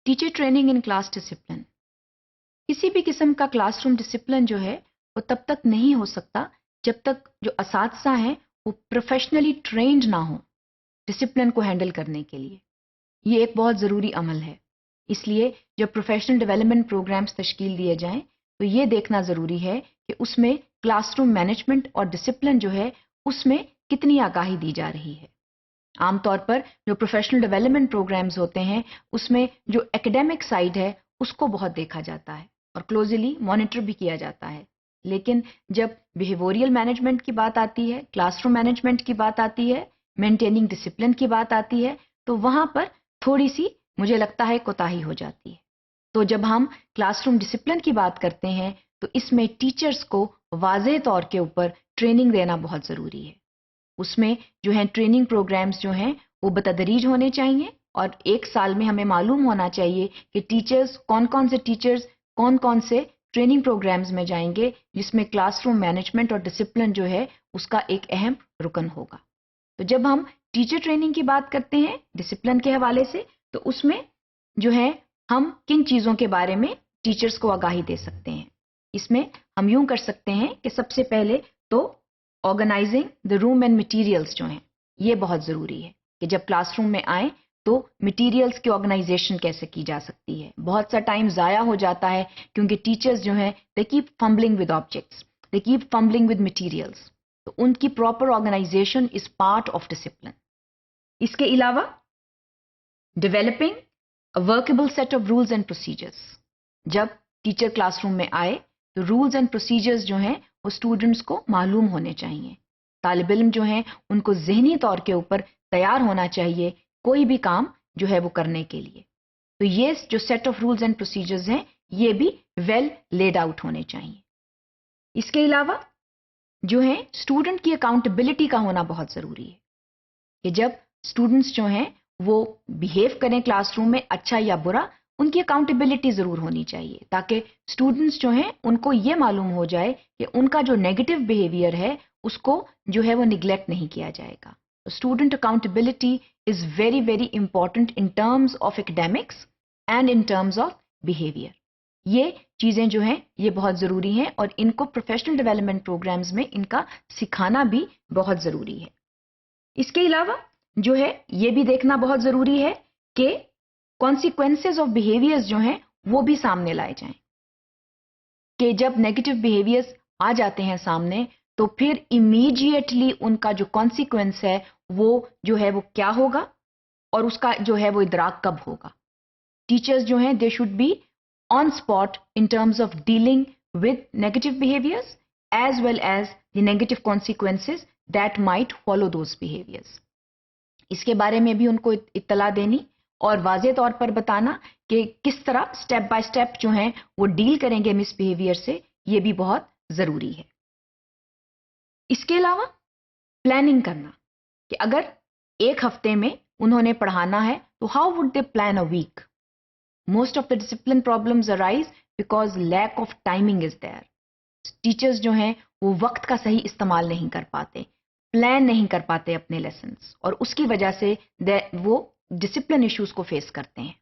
Teacher training in class discipline. किसी भी किस्म का क्लासरूम डिसिप्लिन जो है वो तब तक नहीं हो सकता जब तक जो असातिज़ा हैं वो प्रोफेशनली ट्रेंड ना हो डिसिप्लिन को हैंडल करने के लिए। ये एक बहुत ज़रूरी अमल है। इसलिए जब प्रोफेशनल डेवलपमेंट प्रोग्राम्स तश्कील दिए जाएं तो ये देखना ज़रूरी है कि उसमें क्लासरूम मैनेजमेंट और डिसिप्लिन जो है उसमें कितनी आगाही दी जा रही है। आमतौर पर जो प्रोफेशनल डेवलपमेंट प्रोग्राम्स होते हैं उसमें जो एकेडमिक साइड है उसको बहुत देखा जाता है और क्लोजली मॉनिटर भी किया जाता है। लेकिन जब बिहेवियरल मैनेजमेंट की बात आती है, क्लासरूम मैनेजमेंट की बात आती है, मेंटेनिंग डिसिप्लिन की बात आती है तो वहां पर थोड़ी सी मुझे लगता है कोताही हो जाती है। तो जब हम क्लासरूम डिसिप्लिन की बात करते हैं तो इसमें टीचर्स को वाज़ेह तौर के ऊपर ट्रेनिंग देना बहुत ज़रूरी है। उसमें जो है ट्रेनिंग प्रोग्राम्स जो हैं वो बतदरीज होने चाहिए और एक साल में हमें मालूम होना चाहिए कि टीचर्स कौन कौन से ट्रेनिंग प्रोग्राम्स में जाएंगे जिसमें क्लासरूम मैनेजमेंट और डिसिप्लिन जो है उसका एक अहम रुकन होगा। तो जब हम टीचर ट्रेनिंग की बात करते हैं डिसिप्लिन के हवाले से तो उसमें जो है हम किन चीज़ों के बारे में टीचर्स को आगाही दे सकते हैं। इसमें हम यूं कर सकते हैं कि सबसे पहले तो organising the room and materials जो हैं ये बहुत ज़रूरी है कि जब क्लासरूम में आए तो मटेरियल्स की ऑर्गेनाइजेशन कैसे की जा सकती है। बहुत सा टाइम ज़ाया हो जाता है क्योंकि टीचर्स जो हैं they keep fumbling with objects, they keep fumbling with materials. तो उनकी proper organisation is part of discipline. इसके अलावा developing a workable set of rules and procedures. जब टीचर क्लासरूम में आए तो रूल्स एंड प्रोसीजर्स जो हैं वो स्टूडेंट्स को मालूम होने चाहिए। तालिब इल्म जो हैं उनको ज़हनी तौर के ऊपर तैयार होना चाहिए कोई भी काम जो है वो करने के लिए। तो ये जो set of rules and procedures हैं ये भी वेल लेड आउट होने चाहिए। इसके अलावा जो है स्टूडेंट की अकाउंटेबिलिटी का होना बहुत ज़रूरी है कि जब स्टूडेंट्स जो हैं वो बिहेव करें क्लासरूम में अच्छा या बुरा उनकी अकाउंटेबिलिटी ज़रूर होनी चाहिए ताकि स्टूडेंट्स जो हैं उनको ये मालूम हो जाए कि उनका जो नेगेटिव बिहेवियर है उसको जो है वो निगलेक्ट नहीं किया जाएगा। Student accountability is very very important in terms of academics and in terms of behaviour. ये चीज़ें जो हैं ये बहुत ज़रूरी हैं और इनको प्रोफेशनल डेवलपमेंट प्रोग्राम्स में इनका सिखाना भी बहुत ज़रूरी है। इसके अलावा जो है ये भी देखना बहुत ज़रूरी है कि कॉन्सिक्वेंसेस ऑफ बिहेवियर्स जो हैं वो भी सामने लाए जाएं कि जब नेगेटिव बिहेवियर्स आ जाते हैं सामने तो फिर इमीडिएटली उनका जो कॉन्सिक्वेंस है वो जो है वो क्या होगा और उसका जो है वो इदराक कब होगा। टीचर्स जो हैं they should be on spot in terms of dealing with negative behaviours as well as the negative consequences that might follow those behaviours. इसके बारे में भी उनको इत्तला देनी और वाज़े तौर पर बताना कि किस तरह स्टेप बाय स्टेप जो हैं वो डील करेंगे मिसबिहेवियर से, ये भी बहुत ज़रूरी है। इसके अलावा प्लानिंग करना कि अगर एक हफ्ते में उन्होंने पढ़ाना है तो how would they plan a week. Most of the discipline problems arise because lack of timing is there. Teachers जो हैं वो वक्त का सही इस्तेमाल नहीं कर पाते, प्लान नहीं कर पाते अपने लेसन्स और उसकी वजह से वो डिसिप्लिन इश्यूज को फेस करते हैं।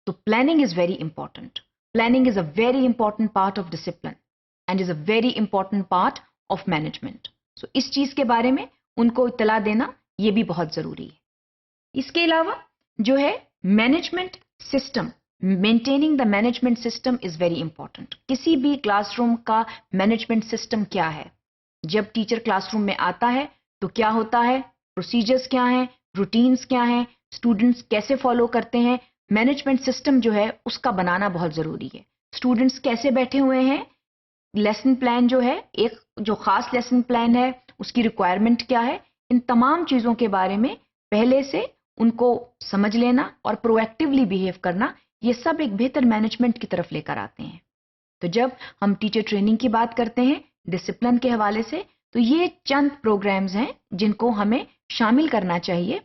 तो planning is very important. Planning is a very important part of discipline and is a very important part of management. So इस चीज के बारे में उनको इत्तला देना ये भी बहुत जरूरी है। इसके अलावा जो है management system, maintaining the management system is very important. किसी भी क्लासरूम का मैनेजमेंट सिस्टम क्या है, जब टीचर क्लासरूम में आता है तो क्या होता है, प्रोसीजर्स क्या हैं, रूटीन्स क्या हैं, स्टूडेंट्स कैसे फॉलो करते हैं, मैनेजमेंट सिस्टम जो है उसका बनाना बहुत ज़रूरी है। स्टूडेंट्स कैसे बैठे हुए हैं, लेसन प्लान जो है, एक जो ख़ास लेसन प्लान है उसकी रिक्वायरमेंट क्या है, इन तमाम चीज़ों के बारे में पहले से उनको समझ लेना और प्रोएक्टिवली बिहेव करना, ये सब एक बेहतर मैनेजमेंट की तरफ लेकर आते हैं। तो जब हम टीचर ट्रेनिंग की बात करते हैं डिसिप्लिन के हवाले से तो ये चंद प्रोग्राम्स हैं जिनको हमें शामिल करना चाहिए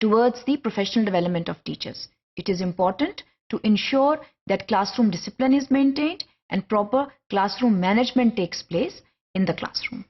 towards the professional development of teachers. It is important to ensure that classroom discipline is maintained and proper classroom management takes place in the classroom.